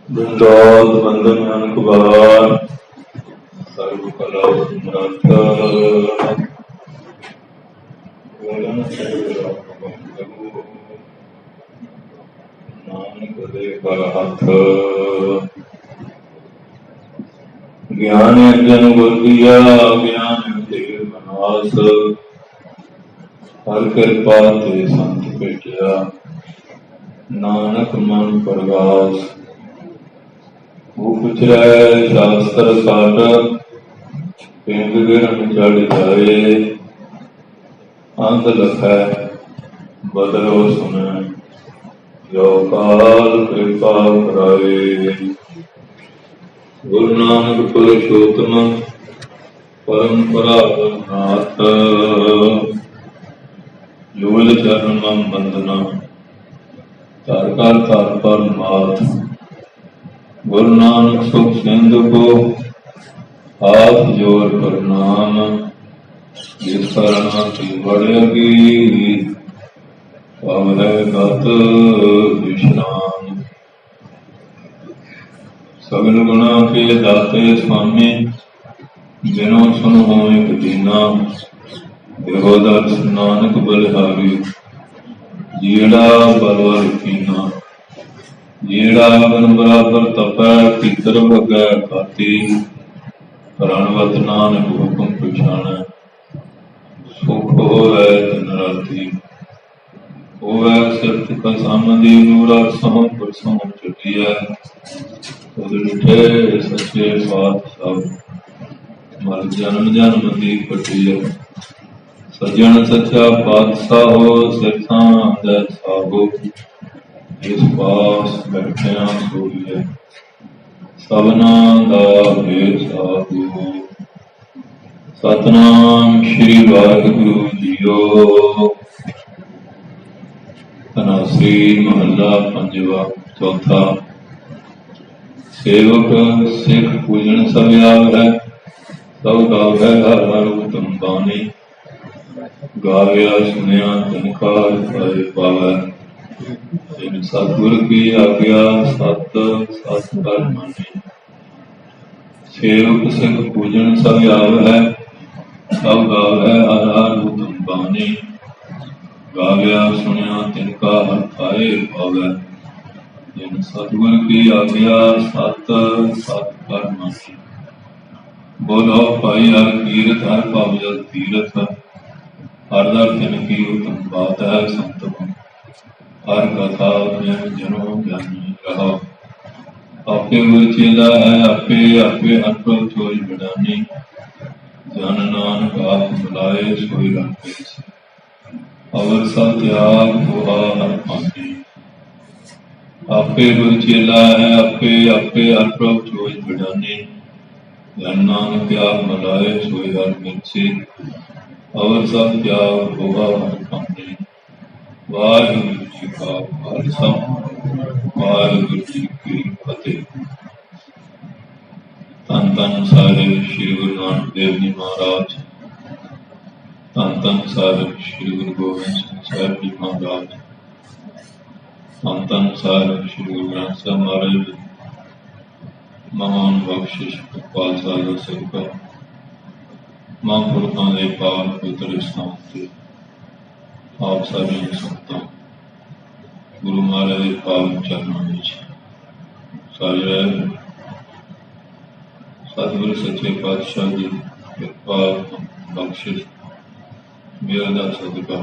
दंडौत बंदन अनकुबार सर्व कला समर्थ पूर्ण नानक दे कर हथ ज्ञान अर्जन गुर दिया ज्ञान देव बनास हर कृपा ते संत भेटिया नानक मन प्रगास उचरै शास्त्र साठ पिंड गिरन चढ़ जाए अंत लखै बदलो सुन जो काल कृपा कराए गुरु नानक पुरुषोत्तम परंपरा नाथ युगल चरण मम बंदना तार पर माथ गुरु नानक सुख सिंधु को हाथ जोर प्रणाम जिस करना की बढ़ेगी अब है गत विश्राम सगल गुणा के दाते स्वामी जिनो सुन हो एक दीना देवदर्श नानक बलिहारी जीड़ा बलवर कीना जीड़ा बन बराबर तपै भीतर भगै खाती रणवत नानक हुक्म पछाणै सुख होवै दिन राती होवै सिरत कसम दी नूरा सहों परसों चटिया तुद डिठे सच्चे पातशाह मर जन्म जन्म दी कटिया सज्जन सच्चा पातशाहो सिरसां दै साहो इस पास बैठिया सोईए सबना दा भेद साधु सतनाम श्री वाहिगुरु जीओ धनासरी महला पंजवा चौथा सेवक सिख पूजन सब आवै सब गावै हर हर उत्तम बानी गाव्या सुनिया तिनकार फल पावै जिन सतगुर की आज्ञा सत सत कर मानी सेवक सिख पूजन सब आवै सब गावै हर हर उत्तम बानी गाव्या सुनिया तिनका हर पाए पावै जिन सतगुर की आज्ञा सत सत कर मानी बोलो भाई हर कीरत हर भव जल तीरथ हर दर तिन की उत्तम बात है संत हर कथा जनो ज्ञानी रहो आपे गुर चेला है आपे आपे हर प्रभ चोज बड़ानी जन नानक आप बुलाए सोई रखे अवर सब त्याग हुआ हर पानी आपे गुर चेला है आपे आपे हर प्रभ चोज बड़ानी जन नानक आप बुलाए सोई हर मिर्ची अवर सब त्याग हुआ हर पानी वाहिगुरु जी का खालसा वाहिगुरु जी की फतेह। धन धन साहिब श्री गुरु नानक देव जी महाराज धन धन साहिब श्री गुरु गोबिंद सिंह साहिब जी महाराज धन धन साहिब श्री गुरु ग्रंथ साहिब महाराज महान बख्शिश खालसा का सिरका महापुरखों के पावन पवित्र स्थान से आप सभी संतां गुरु महाराज के पावन चरणों में सारे सतगुरु सच्चे पातशाह जी कृपा बख्शिश मेरा दा सदका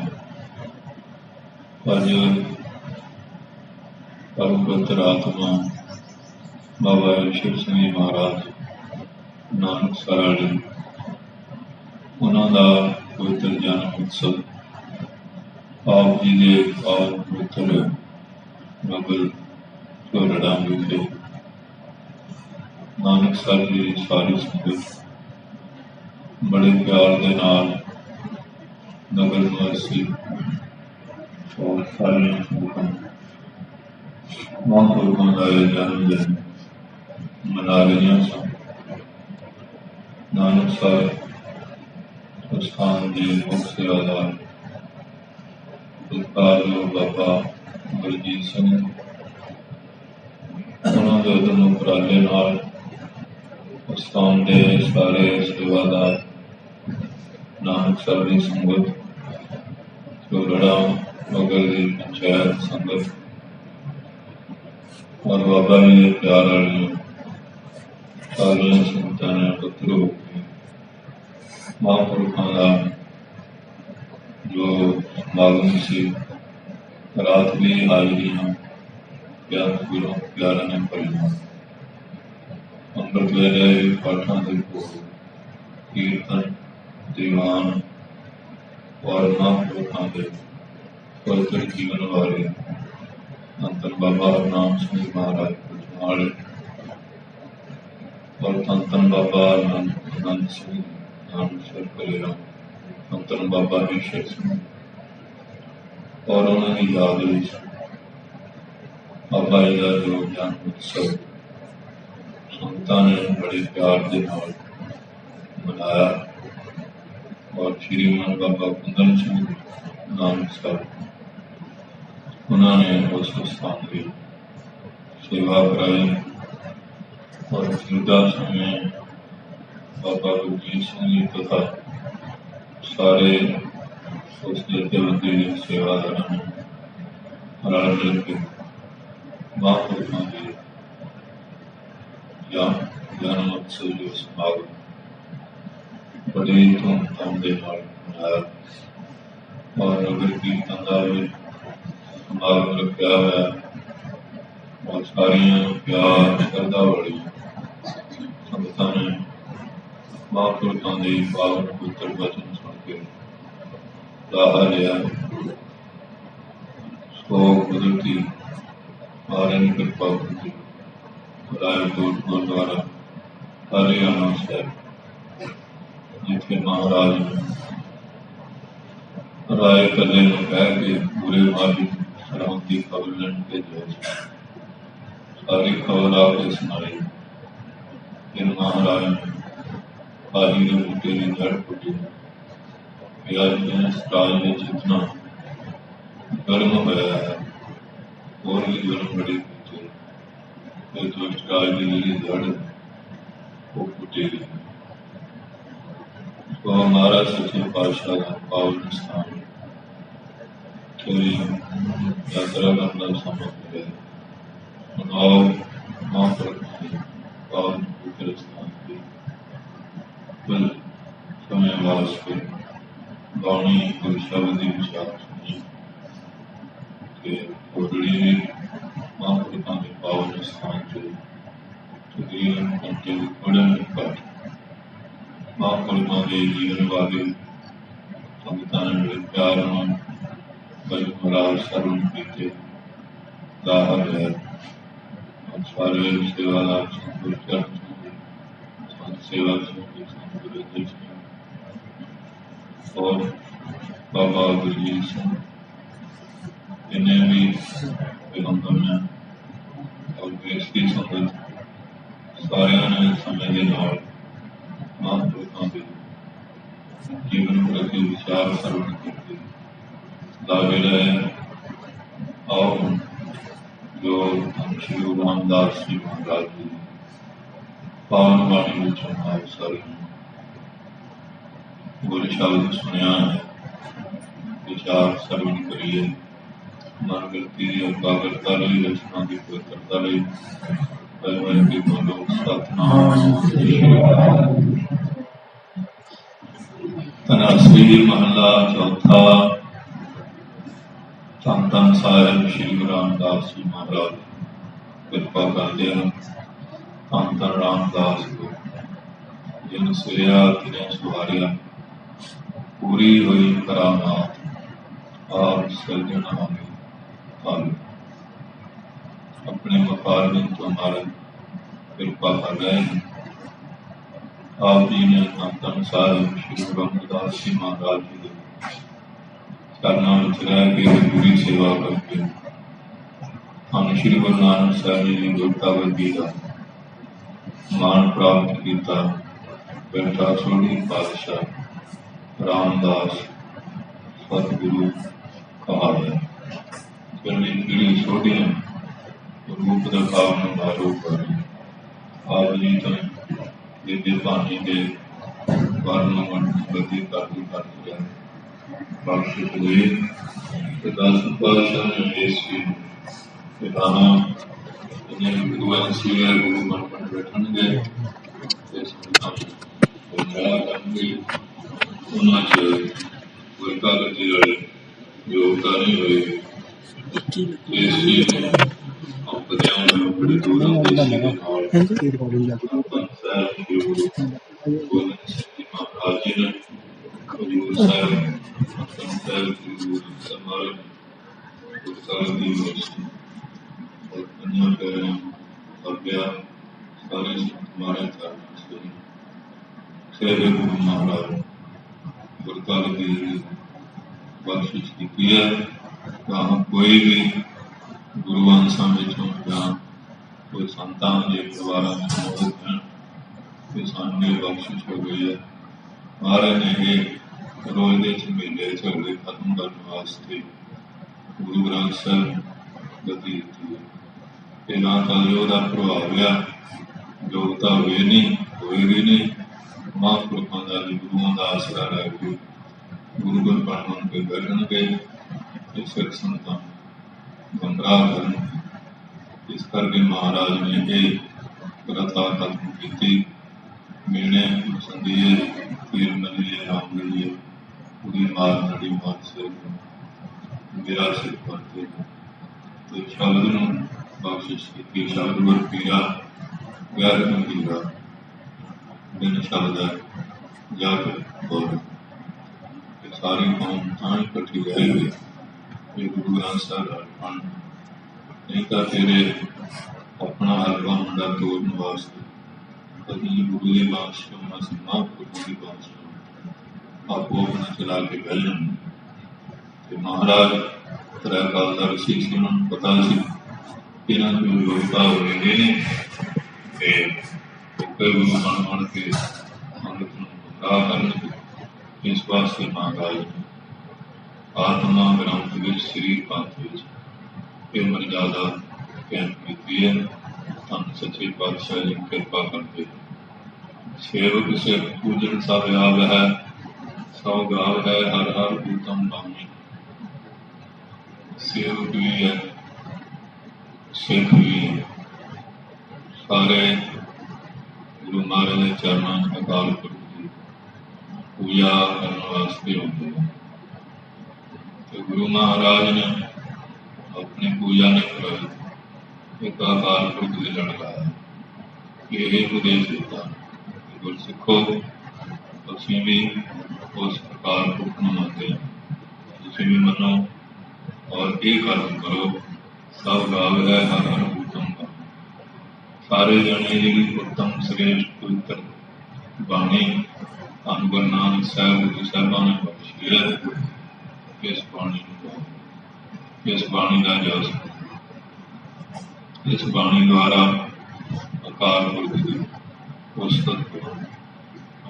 अज परम पवित्र आत्मा बाबा शिव सिंह जी महाराज नानक सराड़ी उन्हों का पवित्र जन्म उत्सव आप जी के पावन पवित्र नगर झोरड़ा विखे नानक सर जी सारी संगत बड़े प्यार के नाल नगर निवासी और सारिया संगत महापुरखों का जन्मदिन मना रही सन। नानक साहब स्थान के मुख्य सेवादार बाबा गुरजीत सिंह उन्होंने ਦੇ ਉਦਮ ਉਪਰਾਲੇ ਨਾਲ ਉਸਤਾਨ ਦੇ ਸਾਰੇ ਸੇਵਾਦਾਰ ਨਾਨਕ ਸਰ ਦੀ ਸੰਗਤ ਚੋਲੜਾ ਮਗਰ ਦੀ ਪੰਚਾਇਤ ਸੰਗਤ और बाबा जी के प्यार वाली सारिया संगतां ने इकट्ठे हो के महापुरुषों का जो समागम से रात भी हाजरी गुरु प्यारा ने पढ़िया अमृत वेले पाठा के कीर्तन दीवान और महापुरुषों के पवित्र जीवन वाले धन बाबा हरनाम सिंह महाराज कुचमाल और धन बाबा आनंद सिंह नानकसर कलेरा धन बाबा ईश्वर सिंह और उन्होंने याद बाबा जी का जो जन्म उत्सव संगतां ने बड़े प्यार के नाल मनाया और श्रीमान बाबा कुंदन सिंह नानकसर उन्होंने उस स्थान की सेवा कराई और मौजूदा समय बाबा गुरजीत सिंह जी तथा सारे उस जथेबंदी सेवादार ने रल मिल के महापुरुषों के जन्म उत्सव जो समागम बड़ी धूमधाम के नाल मनाया और नगर कीर्तन का भी समागम रखा हुआ और सारिया प्यार श्रद्धा वाली संगतां ने महापुरुषों के पावन पवित्र वचन सुन के लाहा लिया। सो कुदरती महाराज ने कृपा की रायकोट गुरुद्वारा हरियाणा साहब जिथे महाराज राय कले कह के पूरे माली की खबर लेने सारी खबर आपके सुनाई। फिर महाराज ने काली के बूटे की जड़ फुटी राज ने जितना गर्म होया है और भी गर्म बड़ी फुटे दुष्ट राज की जी जड़ वो फुटेगी। तो हमारा सच्चे पातशाह का पावन स्थान यात्रा करना संभव है। आओ महापुरुषों के पावन पवित्र स्थान के कुल समय वास्ते वाणी और शब्द विचार सुनिए कि कोटड़ी महापुरुषों के पावन स्थान से तकरीबन घंटे थोड़े घट महापुरुषों के जीवन वाले संगतां ने बड़े प्यार महाराज सर्वन पीते लाहा है और सारे सेवादार सेवा और बाबा गुरजीत सिंह जिन्हें भी पैगंबर ने और इसकी संगत सारिया ने समय के नाल महापुरुषों के जीवन प्रति विचार सर्वन करते लागे रहे। आओ जो श्री गुरु रामदास जी महाराज जी पावन बाणी सारी गुरु शब्द सुनिया है विचार सर्वन करिए मन गलती एकाग्रता लई रचना की पवित्रता लई की बोलो सतनाम तनासरी महला चौथा धन धन साहिब श्री गुरु रामदास जी महाराज कृपा करते हैं। धन धन रामदास को जिन सोया तिने सुहारिया पूरी हुई करामात आप सृजनहारी फल अपने मकालबिन तो हमारे कृपा कर रहे हैं। आप जी ने धन धन साहिब श्री गुरु रामदास जी महाराज जी के करना रह के पूरी सेवा करके हम श्री गुरु नानक साहब जी की गुरता वर्गी का मान प्राप्त किया। बैठा सोढ़ी पातशाह रामदास सतगुरु कहा है। पीढ़ी सोढ़ी रूप दिखाओ न मारो करी आप जी तो दिव्य पानी के वर्ण गति करती करती है बख्शिश हुई दस पातशाह ने इस पिताना इन्हें गुरुआन सीए गुरु बन बैठणगे इस मेला करनगे उन्हां च कोई कागज योगता नहीं हुई इस चीज हम कदम बड़ी दूर महाराज जी ने हजूर साहब समारोह और कन्या पैरों और ब्याह सारे हमारे चरणों से शेरे गुरु महाराज गुरकाल की बख्शिश की है वहाँ कोई भी गुरुवंशा में या कोई संतान के परिवार में मौजूद हैं कि सामने बख्शिश हो गई है महाराज ने ये रोज के झमेले झगड़े खत्म करने वास्ते गुरु ग्रंथ साहब गति दी है कि ना कलयुग का प्रभाव है योगता हुई नहीं होएगी नहीं महापुरुखों का गुरुओं का आसरा रह गई गुरु गुरबाण के बैठणगे सिख संतान गुमराह करन इस करके महाराज ने ये प्रथा खत्म की मीणे संदिए पीर मलिए राम मिलिए पूरी मार नड़ी मार से मेरा सिर करते तो शब्द न बख्शिश की शब्द गुर पीरा गैर गंभीरा दिन शब्द है जग बोल सारी कौम तां इकट्ठी रह गई ये गुरु ग्रंथ साहब अर्पण नहीं तो तेरे अपना हलवा मुंडा तोड़ने वास्ते कभी गुरु के बादशाह महापुरुषों की बादशाह आपको अपना चला के बह जाए महाराज त्रै काल का रसी से उन्होंने पता सी इन्हों की योग्यता होगी नहीं गुरु बन के संगत गुमराह करनगे इस वास्ते महाराज ने आत्मा ग्रंथ विच शरीर पंथ विच ये मर्यादा कायम की है धन सच्चे पातशाह जी कृपा करके सेवक से पूजन सब याव है सौ गाव है हर हर उत्तम बानी सेवक भी है सिख भी है सारे गुरु महाराज के चरणों अकाल पुरख की पूजा करने वास्ते होते हैं तो गुरु महाराज ने अपनी पूजा ने कराई एक अकाल पुरख से लड़ लाया यही उपदेश देता गुर सिखो तुम भी उस अकाल पुरख को मानते हैं तुम भी मनो और ये कर्म करो सब गाव है हर हर उत्तम का सारे जने जी उत्तम श्रेष्ठ पवित्र बाणी धन गुरु नानक साहब गुरु साहबा ने बख्शी है इस बाणी का जस इस बाणी द्वारा अकाल पुरख की उस्तत करो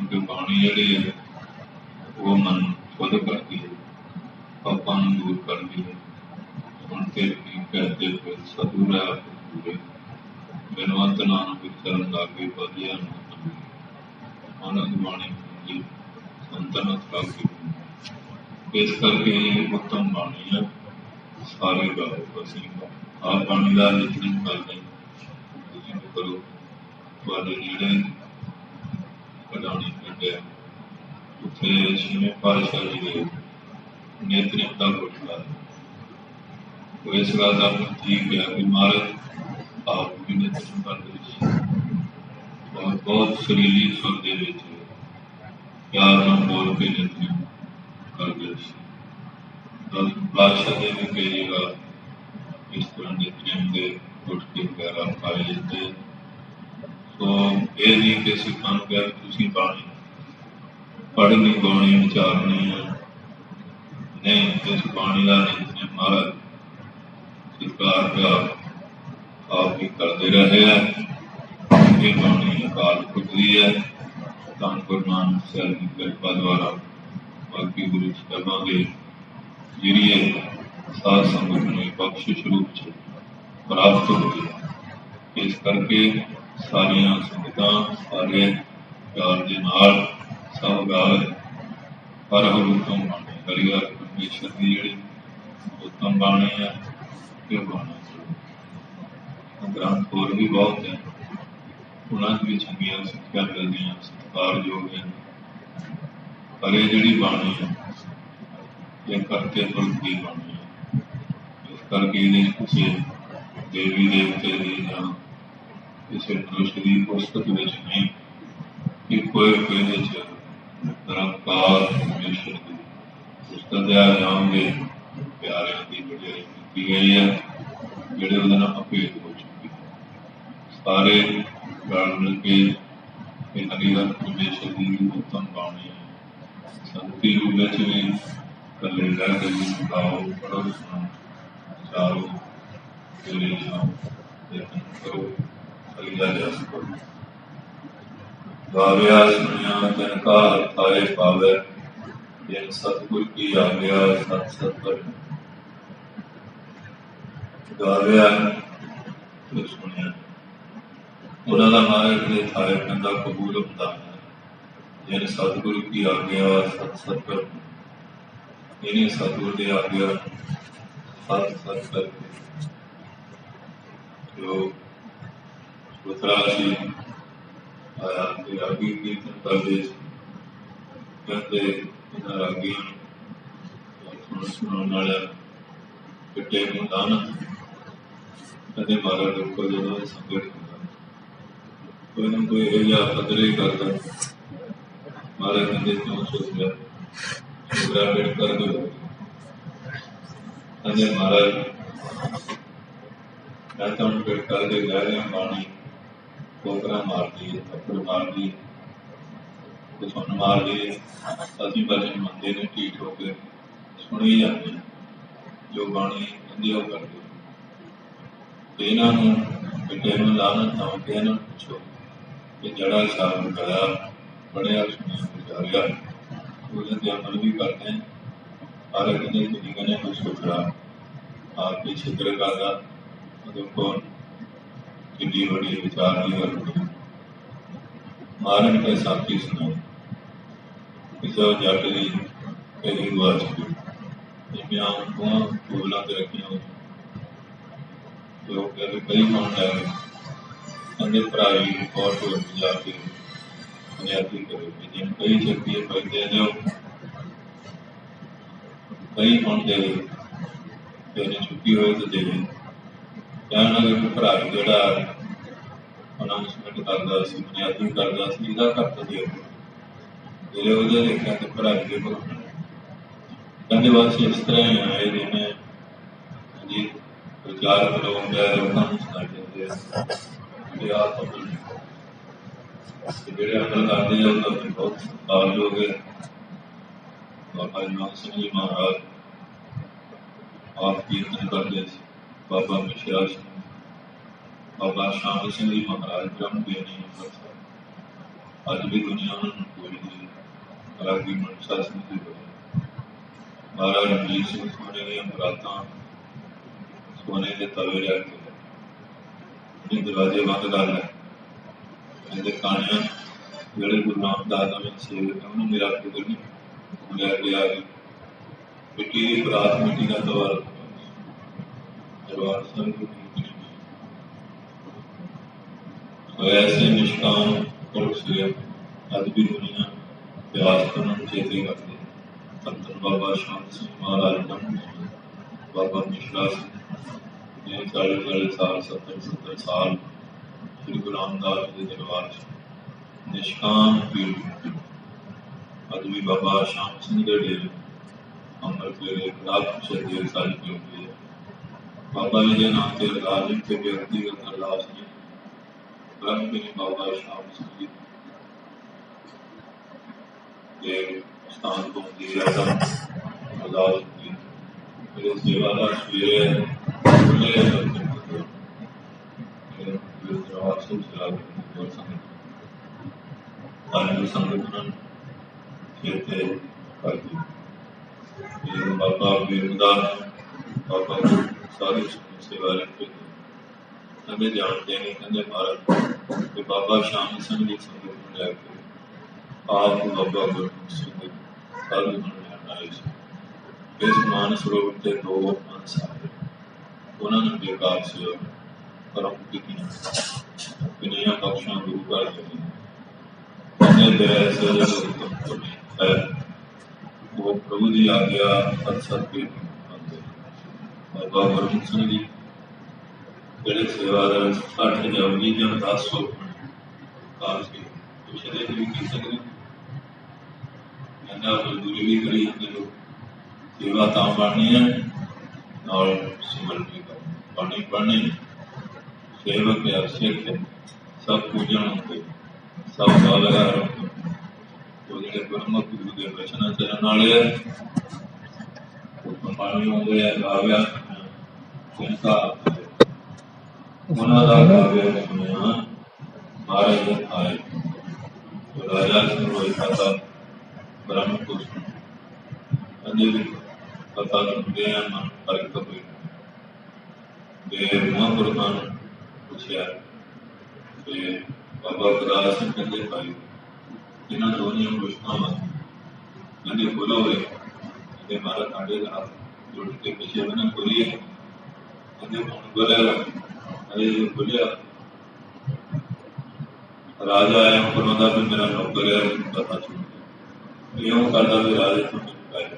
क्योंकि बाणी जी है वो मन शुद्ध करती है पापा दूर करती है सुनते कहते फिर सदूर है पूरे बिनवंत नानक चरण लागे बदिया आनंद बाणी की संतनत लागे इस करके उत्तम बाणी है सारे गाओ असीं आप बाणी का नितनेम करते करो ਤੁਹਾਡੇ ਨੇੜੇ ਕਢਾਣੀ ਪਿੰਡ ਹੈ ਉੱਥੇ ਛੇਵੇਂ ਪਾਤਸ਼ਾਹ ਜੀ ਦੇ ਨੇਤਰੇਮ ਦਾ ਗੁਰਦੁਆਰਾ ਹੈ ਉਹ ਇਸ ਗੱਲ ਦਾ ਪ੍ਰਤੀਕ ਹੈ ਕਿ ਮਹਾਰਾਜ ਆਪ ਵੀ ਨੇਤਰੇਮ ਕਰਦੇ ਸੀ और बहुत सुरीली सुर के प्यार न बोल के नृत्य करते बादशाह ने भी कई जगह इस तरह नित्यम के गुटके वगैरह पाए जाते तो ये नहीं कि सिखा क्या तुम बाणी पढ़नी गानी विचारनी है नहीं इस बाणी का नित्यम महाराज सरकार का आप भी करते रहे हैं ये बाणी अकाल पुरख दी है धन गुरु नानक साहब की कृपा द्वारा बाकी गुरु साहबा के जरिए साध संगत में बख्शिश रूप से प्राप्त हो गई। इस करके सारिया संगतां सारे प्यार दे नाल सब गाल हर हर उत्तम बाणी हरिहर परमेश्वर की जी उत्तम बाणी है कि बाणी ग्रंथ होर भी बहुत है उन्होंने भी चंगिया सिक्ख्या मिलती सत्कारयोग है पर ये जी बाणी है ये करके तुरंत की बाणी है इस करके ये किसी देवी देवते की या किसी मनुष्य की पुस्तक में नहीं कि कोई निरंकार परमेश्वर की पुस्तक जाओगे प्यारे की वडेरी की गई है जोड़े वो अभेद हो चुके सारे रल मिल के हरिहर परमेश्वर की उत्तम बाणी है संगति रूप में भी कले रह गई गाओ पढ़ो सुनो चारो तेरे जाओ देखो करो खरीदा जा सको गाव्या सुनिया तिनका थाए पावे जिन सतगुर की आज्ञा सत सत गाव्या तो सुनिया उन्होंने महाराज के थाए कहता कबूल होता है जिन सतगुरु की आज्ञा सत सत इन्हीं सतगुरु की आज्ञा सत सत करके जो उत्तराशी आया रागी कीर्तन करते कहते इन्होंने रागी सुनाने वाले किटे मुदान कहते महाराज को जो संकट कोई ना कोई यह कदर ही करता महाराज कहते क्यों सोच लिया ग्रेजुएट कर दो कहते महाराज मैं तो पेट कर दे लै रहा पानी ठोकरा मार दिए थप्पड़ मार दिए सुन मार दिए असी भजन मंदे ने ढीठ होकर सुनी जाते जो बाणी कहते वो करते इन्हों बेटे में लानत ना के इन्हों पूछो कि जड़ा साल गया पढ़िया सुनिया गुजारिया उसके अमल भी करते हैं सारे कहते तुझी कहने कोई सोचरा आपकी छिद्र करता देखो कि बड़ी विचार की गल मारन के साथी सुना किसी जट की कई दुआ चुकी जिम्या टूबलों से रखिया जो कहते कई मन लगे कहते भराई और ढोल बजा के बुनियादी करेगी जिन कई चक्की भाई दे दो कई मन दे तेने छुट्टी हो तो दे कहना कि भरा जोड़ा अनाउंसमेंट करता बुनियादी करता इसका घट दे मेरे वो देखा तो भरा के कहते बस इस तरह ही आए जिन्हें जी प्रचार करो लोगों को सुना देते आप जोड़े अमल करते हैं उनका बहुत सत्कार योग है बाबा नाम सिंह जी महाराज आप कीर्तन करते बाबा मिश्रा सिंह बाबा श्याम सिंह जी महाराज ब्रह्म ज्ञानी अमृतसर अज भी दुनिया उन्होंने कोई नहीं रागी मनसा सिंह जी बने महाराज रणजीत सिंह सोने दी मुरादा सोने के तवे रखते दरवाजे बंद कर लै कहानियां जोड़े गुरु रामदास में सेवक उन्होंने मेरा फिक्र नहीं लैके आ गई मिट्टी की बरात मिट्टी का दरबार दरबार साहब ऐसे निष्काम पुरुष अज भी दुनिया इतिहास को चेते करते संतन बाबा शांत सिंह महाराज ब्रह्म बाबा मिश्रा सिंह 40 साल 70 साल श्री गुरु रामदास के दरबार निष्काम पीड़ अज भी बाबा श्याम सिंह के डेरे अमृत वेले लाख देर सारी पीड़ बाबा जी के नाम से अरदास के व्यक्तिगत अरदास ने ब्रह्म के बाबा श्याम सिंह जी के स्थान को अरदास की मेरे सेवादार सवेरे संगठन चेते बाबा वीरदास बाबा सारी सेवा रखते ਕਹਿੰਦੇ ਜਾਣਦੇ ਨਹੀਂ, ਕਹਿੰਦੇ ਮਹਾਰਾਜ ਕਿ ਬਾਬਾ ਸ਼ਾਮ ਸਿੰਘ ਦੀ ਸੰਗਤ ਨੂੰ ਲੈ ਕੇ ਆਪ ਬਾਬਾ ਗੁਰਮੁਖ ਸਿੰਘ ਸਾਧੂ ਨੂੰ ਲੈਣ ਆਏ ਸੀ। ਇਸ ਮਾਨ ਸਰੋਵਰ ਤੇ 2 ਹੰਸ ਆਏ, ਉਹਨਾਂ ਨੇ ਬੇਕਾਰ ਸੇਵਾ ਕਰਮ ਕੀਤੀ, ਕਿੰਨੀਆਂ ਬਖਸ਼ਾਂ ਗੁਰੂ ਘਰ ਦੇ ਕਹਿੰਦੇ ਤੇਰਾ ਐਸੇ ਹੈ ਉਹ ਪ੍ਰਭੂ ਦੀ ਆਗਿਆ ਅਕਸਰ ਕੇ ਬਾਬਾ ਗੁਰਮੁਖ ਸਿੰਘ ਜੀ ਜਿਹੜੇ ਸੇਵਾਦਾਰ 60 ਜਾਂ 19 ਜਾਂ 10 ਕਾਲ ਸੀ ਪਿਛਲੇ ਵੀ ਕੀ ਸਕਦੇ ਕਹਿੰਦਾ ਮਜ਼ਦੂਰੀ ਵੀ ਕਰੀ ਜਾਂਦੇ ਲੋਕ, ਸੇਵਾ ਤਾਂ ਬਣਨੀ ਹੈ ਨਾਲ ਸਿਮਰਨ ਵੀ ਕਰਨੀ ਪੜ੍ਹਨੀ ਸੇਵਕ ਹੈ ਸਿੱਖ ਸਭ ਪੂਜਣ ਹੁੰਦੇ ਸਭ ਦਾ ਲਗਾ ਰੱਖੋ। ਉਹ ਜਿਹੜੇ ਗੁਰਮੁਖ ਗੁਰੂ ਦੇ ਬਚਨਾਂ ਚੱਲਣ ਵਾਲੇ ਆ ਉਹ ਪਾਣੀ ਆਉਂਦੇ ਆ ਗਾਵਿਆ ਕਿੰਕਾ ਉਹਨਾਂ ਦਾ ਗਾਵਿਆ ਸੁਣਿਆ ਮਹਾਰਾਜ ਦੇ ਆਏ ਰਾਜਾ ਸਰੋਈ ਖਾਤਾ ਬ੍ਰਹਮ ਕੁਸ਼ ਅੰਦੇ ਵੀ ਪਤਾ ਸੁਣਦੇ ਆ ਮਨ ਫਰਕ ਹੋਈ ਦੇ ਮਹਾਂਪੁਰਖਾਂ ਨੂੰ ਪੁੱਛਿਆ ਤੇ ਬਾਬਾ ਗੁਰਦਾਸ ਸਿੰਘ ਕਹਿੰਦੇ ਭਾਈ ਇਹਨਾਂ ਦੋਨੀਆਂ ਮੁਸ਼ਕਾਂ ਕਹਿੰਦੇ ਬੋਲੋ ਹੋਏ ਕਹਿੰਦੇ ਮਹਾਰਾਜ ਸਾਡੇ ਨਾਲ ਜੁੜ ਕੇ ਪਿੱਛੇ ਬਣਾ ਬੋਲੀਏ ਕਹਿੰਦੇ ਹੁਣ ਬੋਲਿਆ ਅਰੇ ਬੋਲਿਆ ਰਾਜਾ ਆਇਆ ਉਹਨਾਂ ਦਾ ਵੀ ਮੇਰਾ ਨੌਕਰ ਹੈ ਪਤਾ ਚੁਣ ਇਉਂ ਕਰਦਾ ਵੀ ਰਾਜੇ ਤੋਂ ਮਿਲ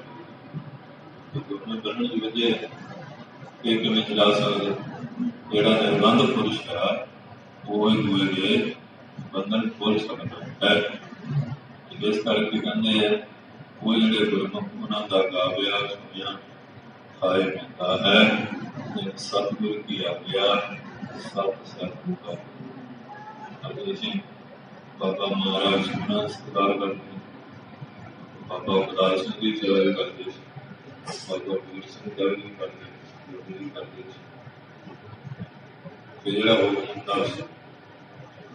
ਤੇ ਦੋਨੇ ਬਣਨ ਦੀ ਵਜ੍ਹਾ ਇਹ ਕਿਵੇਂ ਚਲਾ ਸਕਦੇ ਜਿਹੜਾ ਨਿਰਬੰਧ ਪੁਰਸ਼ ਹੈ ਉਹ ਹੀ ਦੂਏ ਦੇ ਬੰਧਨ ਖੋਲ ਸਕਦਾ ਹੈ। ਇਸ ਕਰਕੇ ਕਹਿੰਦੇ ਆ ਉਹ ਜਿਹੜੇ ਗੁਰਮੁਖ ਉਹਨਾਂ ਦਾ ਗਾਵਿਆ ਸੁਣਿਆ ਖਾਏ ਪੀਤਾ ਹੈ ਸਤਿਗੁਰ ਕੀ ਆਗਿਆ ਸਤ ਸਤਿਗੁਰ ਦਾ ਅਜੇ ਅਸੀਂ ਬਾਬਾ ਮਹਾਰਾਜ ਸੁਣਾ ਸਤਿਕਾਰ ਕਰਦੇ ਬਾਬਾ ਗੁਰਦਾਸ ਸਿੰਘ ਦੀ ਸੇਵਾ ਵੀ ਕਰਦੇ ਸੀ, ਬਾਬਾ ਵੀਰ ਸਿੰਘ ਦਾ ਵੀ ਕਰਦੇ ਸੀ ਤੇ ਜਿਹੜਾ ਉਹ ਹੁੰਦਾ ਸੀ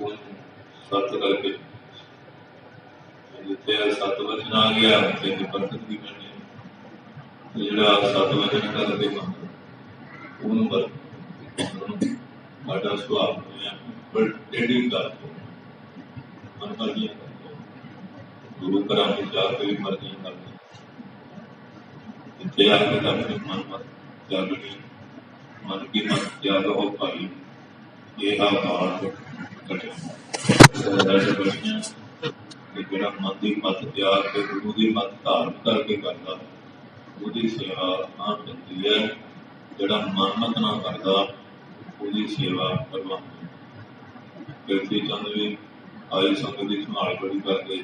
ਉਹ ਸਤ ਕਰਕੇ ਜਿੱਥੇ 7 ਵਚਨ ਆ ਗਿਆ ਉੱਥੇ ਪੰਥਕ ਵੀ ਕਰਨੀ ਜਿਹੜਾ 7 ਵਚਨ ਕਰਦੇ ਉਹਨੂੰ ਸਾਡਾ ਸੁਭਾਅ ਪਰ ਟੇਢੀ ਕਰਦੇ ਮਨ ਮਰਜ਼ੀਆਂ ਕਰਦੇ ਗੁਰੂ ਘਰਾਂ ਵਿੱਚ ਜਾ ਕੇ ਵੀ ਮਰਜ਼ੀਆਂ ਕਰਦੇ ਇੱਥੇ ਆ ਕੇ ਤਾਂ ਆਪਣੇ ਮਨ ਮਤ ਜਾਗਣੀ ਮਨ ਕੀ ਮਤ ਤਿਆਗ ਹੋ ਭਾਈ ਇਹ ਹਾਲ ਘਟਿਆ ਕਿ ਜਿਹੜਾ ਮਨ ਦੀ ਮੱਤ ਤਿਆਗ ਕੇ ਗੁਰੂ ਦੀ ਮੱਤ ਧਾਰਨ ਕਰਕੇ ਕਰਦਾ ਉਹਦੀ ਸੇਵਾ ਨਾ ਮਿਲਦੀ ਹੈ, ਜਿਹੜਾ ਮਨਮਤ ਨਾ ਕਰਦਾ ਉਹਦੀ ਸੇਵਾ ਕਰਵਾਉਂਦੀ। ਕਿਰਤੀ ਚੰਦ ਵੀ ਆਈ ਸੰਗਤ ਦੀ ਸੰਭਾਲ ਬੜੀ ਕਰਦੇ,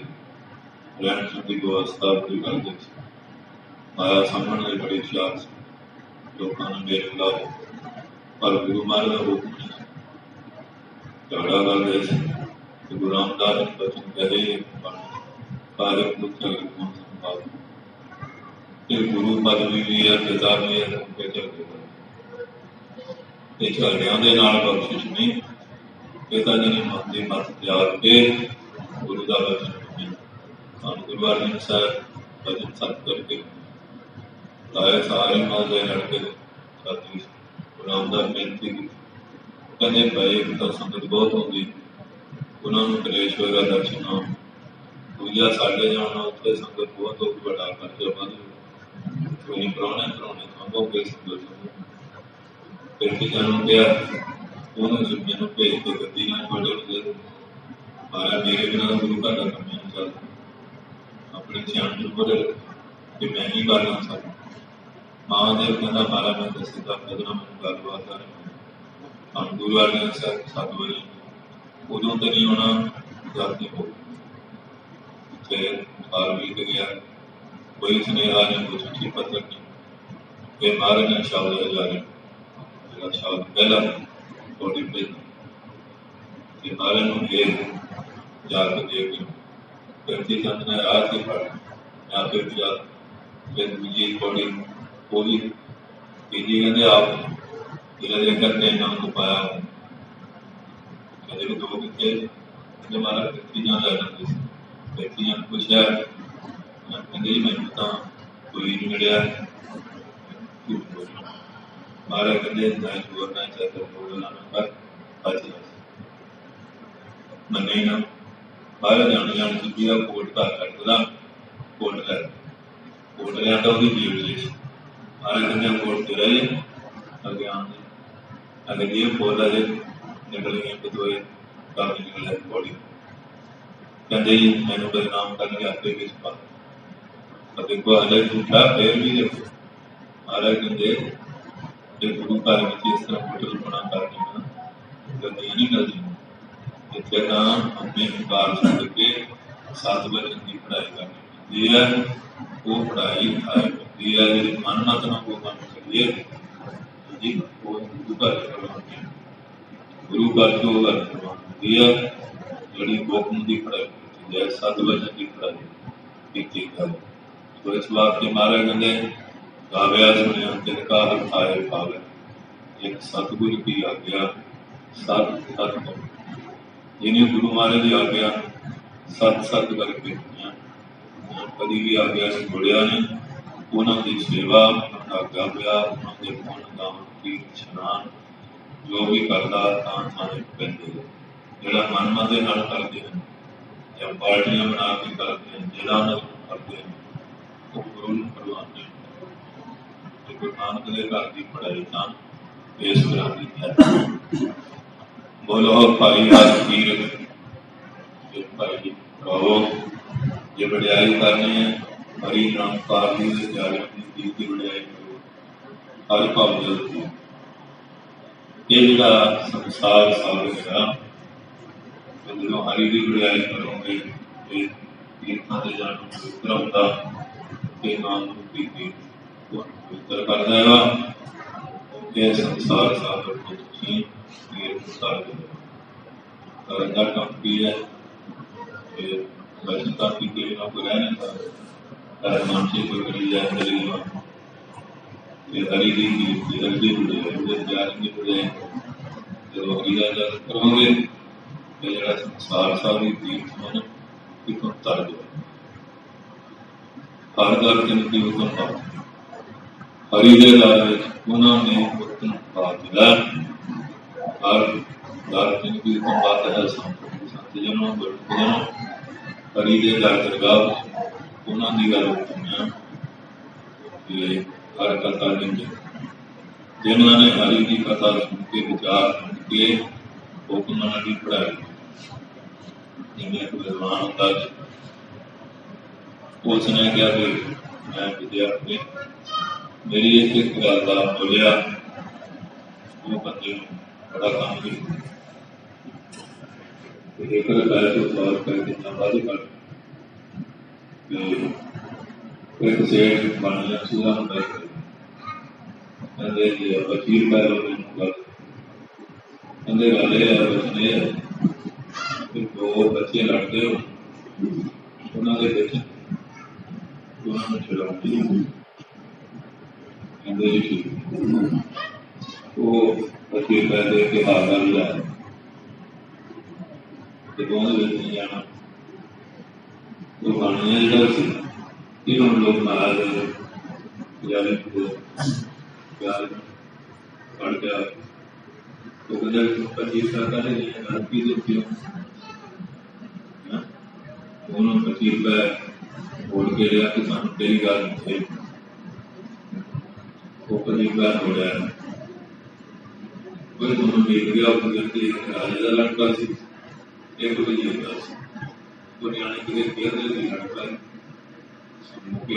ਰਹਿਣ ਸਹਿਣ ਦੀ ਵਿਵਸਥਾ ਬੜੀ ਕਰਦੇ ਸੀ, ਆਇਆ ਸਾਂਭਣ ਦੇ ਬੜੇ ਹੁਸ਼ਿਆਰ ਸੀ, ਲੋਕਾਂ ਨੂੰ ਮੇਲ ਮਿਲਾਓ ਪਰ ਗੁਰੂ ਮਹਾਰਾਜ ਦਾ ਹੁਕਮ ਨਹੀਂ ਸੀ। ਝਗੜਾ ਕਰਦੇ ਸੀ ਗੁਰੂ ਰਾਮਦਾਸ ਬਚਨ ਕਹੇ ਕਾਰਕ ਪੁੱਛਲ ਕੌਣ ਸੰਭਾਲ ਤੇ ਗੁਰੂ ਪਦਵੀ ਵੀ ਹੈ ਪਿਤਾ ਵੀ ਹੈ ਤੇ ਝਗੜੇ ਤੇ ਝਗੜਿਆਂ ਦੇ ਨਾਲ ਬਖਸ਼ਿਸ਼ ਨਹੀਂ। ਪਿਤਾ ਜੀ ਨੇ ਮਨ ਦੀ ਮੱਤ ਤਿਆਗ ਕੇ ਗੁਰੂ ਦਾ ਬਚਨ ਮੰਨਿਆ, ਸਾਨੂੰ ਗੁਰੂ ਅਰਜਨ ਸਾਹਿਬ ਬਚਨ ਸਤ ਕਰਕੇ ਲਾਏ ਸਾਰੇ ਨਾਲ ਦੇ ਲੜ ਕੇ ਸਾਥੀ ਗੁਰੂ ਰਾਮਦਾਸ ਬੇਨਤੀ ਕੀਤੀ ਕਹਿੰਦੇ ਭਾਈ ਤਾਂ ਸੰਗਤ ਬਹੁਤ ਹੁੰਦੀ ਉਹਨਾਂ ਨੂੰ ਕਲੇਸ਼ ਹੋਏਗਾ ਦਰਸ਼ਨਾਂ ਦੂਜਾ ਸਾਡੇ ਜਾਣਾ ਉੱਥੇ ਸੰਗਤ ਬਹੁਤ ਵੱਡਾ ਖਰਚਾ ਵੱਧ ਕੋਈ ਪ੍ਰਾਹੁਣੇ ਸੰਭੋਗੇ ਸੰਗਤ ਫਿਰ ਕੀ ਜਾਣੂ ਕਿਹਾ ਉਹਨੂੰ ਜੁੱਤੀਆਂ ਨੂੰ ਭੇਜ ਕੇ ਗੱਡੀ ਨਾਲ ਬੜੇ ਹੁੰਦੇ ਮਾਰਾ ਮੇਰੇ ਬਿਨਾਂ ਗੁਰੂ ਘਰ ਦਾ ਕੰਮ ਨਹੀਂ ਚੱਲਦਾ ਆਪਣੀ ਸਿਆਣ ਨੂੰ ਬੋਲੇ ਕਿ ਮੈਂ ਨਹੀਂ ਕਰਨਾ ਸਕਦਾ ਮਹਾਂਦੇਵ ਕਹਿੰਦਾ ਮਾਰਾ ਮੈਂ ਦੱਸੇ ਦਾ ਕਦਰਾਂ ਮੈਨੂੰ ਗੱਲਬਾਤ ਕਰ ਸਾਨੂੰ ਗੁਰੂ ਅਰਜਨ ਸਾਹਿਬ 7 ਵਜੇ ਉਦੋਂ ਤੇ ਨਹੀਂ ਹੋਣਾ ਜਾਤੀ ਹੋ ਤੇ ਸਾਲ ਬੀਤ ਗਿਆ ਕੋਈ ਸੁਨੇਹਾ ਨਹੀਂ ਕੁਛ ਚਿੱਠੀ ਪੱਤਰ ਨਹੀਂ ਫਿਰ ਮਹਾਰਾਜ ਨੇ ਸ਼ਬਦ ਹਜ਼ਾਰੇ ਜਿਹੜਾ ਸ਼ਬਦ ਪਹਿਲਾ ਥੋੜੀ ਭੇਜ ਤੇ ਮਹਾਰਾਜ ਨੂੰ ਇਹ ਜਾ ਕੇ ਦੇ ਕੇ ਕਰਤੀ ਚੰਦ ਨੇ ਰਾਤ ਹੀ ਪੜ ਜਾਂ ਫਿਰ ਜਾ ਫਿਰ ਦੂਜੀ ਥੋੜੀ ਹੋਈ ਕਿ ਜੀ ਕਹਿੰਦੇ ਆਪ ਜਿਹਦੇ ਕਰਦੇ ਨਾਮ ਪਾਇਆ ਕਹਿੰਦੇ ਦੋ ਕਿਤੇ ਜਮਾਰਾ ਕਿਤਨੀਆਂ ਲੈ ਜਾਂਦੇ ਸੀ ਕਿਤਨੀਆਂ ਪੁੱਛਿਆ ਕਹਿੰਦੇ ਮੈਨੂੰ ਤਾਂ ਕੋਈ ਨਹੀਂ ਮਿਲਿਆ ਮਾਰਾ ਕਹਿੰਦੇ ਨਾ ਬੋਲਣਾ ਚਾਹਤਾ ਬੋਲਣਾ ਨਾ ਕਰ बचदा मन्ने ना बाहर जाने जाने की कोट घर कटदा कोट लै कोट लिया तो उसकी जेब च मारे कहते कोट ते रहे अगे आने अगे ये बोला जे निकल गए बदोए काम निकल बॉडी कहते जी मैंने बदनाम करके आपके किस पास देखो हले झूठा फिर भी देखो महाराज कहते जो गुरु घर में इस तरह होटल बना करके गलती नहीं करती इतने ना अपने कार छड़ के 7 बजे की पढ़ाई करनी है वो पढ़ाई करती है जी मन मत ना वो काम करिए जी वो गुरु घर करवानी गुरु घर तो घर करवानी है जी गोपन की पढ़ाई करती है 7 बजे की पढ़ाई की तो इस बात के मारे कहते गाव्या सुनिया तिनका हर पावे एक सतगुरु की आज्ञा सत सत जिन्हें गुरु महाराज की आज्ञा सत सत करके कभी भी आज्ञा से जुड़िया नहीं उन्होंने सेवा आज्ञा पिया उन्होंने गुण गावन की स्नान जो भी करता तान थाने पैंदे जोड़ा मन मन के नाल करते हैं या पार्टियां बना के करते हैं जोड़ा करते हैं वो गुरु करवाते हैं गुरु नानक के घर की पढ़ाई तो इस तरह की है बोलो भाई हर पीर भाई रहो ये बढ़ियाई करनी है हरी नाम पाली की बढ़ियाई करो हर भाव जल्दी ये जो संसार सागर है जो हरी की बढ़ियाई करोगे तीर्थों से जानो क्रम का नाम की पवित्र कर देगा ये संसार सागर को तुम करना काम की है बचता की के ना को रहने का मानसिक को करी जाए चलेगा ये हरी दी की हरी जुड़े उधर जाएंगे जुड़े जो हीरा जा करोगे ये जरा संसार सारी तीर्थ मन की तुम तर दो हर घर के की हुक्म हरी दे लाल उन्होंने उत्तम बात दिया हर घर की हुक्म बात है संत जनों गुरु जनों हरी दे लाल दरगाह उन्होंने गल हुक्म ये हर कथा दिन जिन्होंने हरी की कथा सुन के विचार सुन के हुक्म की पढ़ाई जिन्हें एक विद्वान होता उसने क्या कि मैं विद्यार्थी मेरी एक गल का बोलिया वो बंदे बड़ा काम की एक गल को सॉल्व करके वादे कर एक सेठ बन गया सूदा होता है वकील का लोग कहते गल बचने दो बच्चे लड़ते हो उन्होंने बच्चे उन्होंने छुड़ाती वो वकील कहते कि हार भी आया दोनों नहीं जाना वो कहानियां जो सी तीनों लोग महाराज पढ़ गया तो वकील सरकार लड़की देती उन्होंने वकील का बोल के लिया कि सानू तेरी गल नहीं वो परिवार हो रहा है कोई दोनों देख गया कि राजे का लड़का सी एक वजीर का वो न्याणे के लिए केयर दे लड़का मुके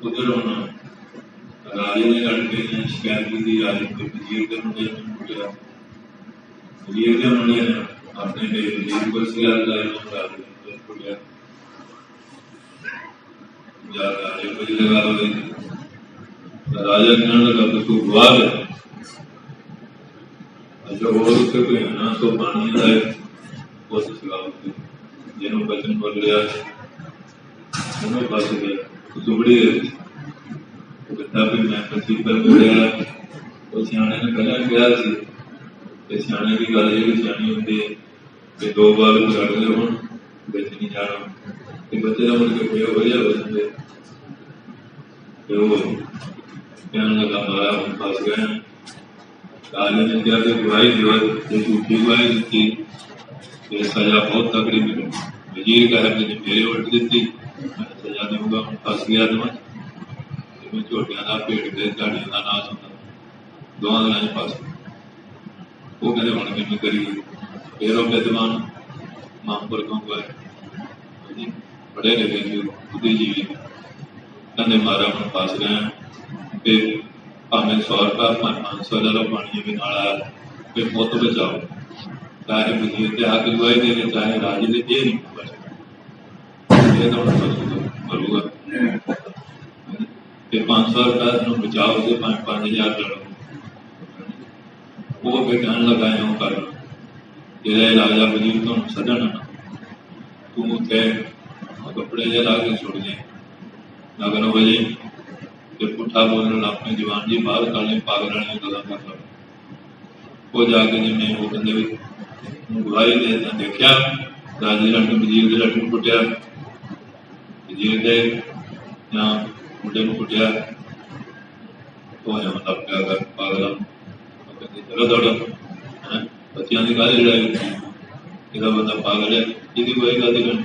उधर होना राजे ने लड़के ने शिकायत की थी राजे के वजीर के मुंडे ने मुड़िया वजीर के मुंडे ने अपने वजीर को सियाल का राजे ने मुड़िया राजे को लगा लो राजा कहने लगा तो तू गवाह है जो और उसके कोई ना तो पानी है कोशिश लगाओ जिन्होंने बचन बोल लिया उन्होंने बस गए तो दुबड़ी तो कहता भी मैं पति पर बोलिया वो सियाने ने पहले गया सी ते सियाने की गल जी सियानी होती है कि 2 बार लड़ गए हो बच नहीं जाना ते बच्चे का मुड़ के पे बढ़िया हो जाते तो कहने लगा मारा हम फंस गए राजे ने कहा कि गवाही दो, जो झूठी गवाही दी फिर सजा बहुत तगड़ी मिली। वजीर कहा कि मेरे उल्ट दी मैं सजा दूंगा, हूँ फस गया दोवें जिवें झोटियां का भेड़ के झाड़ियों का नाश होता, दोवां गल्लां च फस गए। वो कहते हुण किवें करिए? फिर वो विद्वान महापुरखों को पढ़े लिखे जो बुद्धिजीवी कहते महाराज हम फस गए हैं, फिर भावें 100 रुपया 500 ले लो पानी भी नाल आया, फिर पुत बचाओ। चाहे वजीर के हक गवाही दे दे, चाहे राजे दे, ये नहीं बचेगा, ये तो करूगा। फिर 500 रुपया बचाओ से 5,000 ले लो। वो फिर कहने लगा यूं कर, जेड़ा राजा वजीर तुम सदन तू उत्थे कपड़े जे ला के छुड़ जाए, नगर बजे फिर पुठा बोलने अपनी जवान जी बाहर कर ले, पागल वाली गल्लां कर लो। वो जाके जिन्हें वो कहते गवाही दे देखा राजे लट्टू वजीर के लट्टू कुटिया, वजीर के या मुंडे को कुटिया, तो लग पिया कर पागल चलो दौड़ो बच्चों की गल लड़ाई, यदा बंदा पागल है यदि कोई गल नहीं।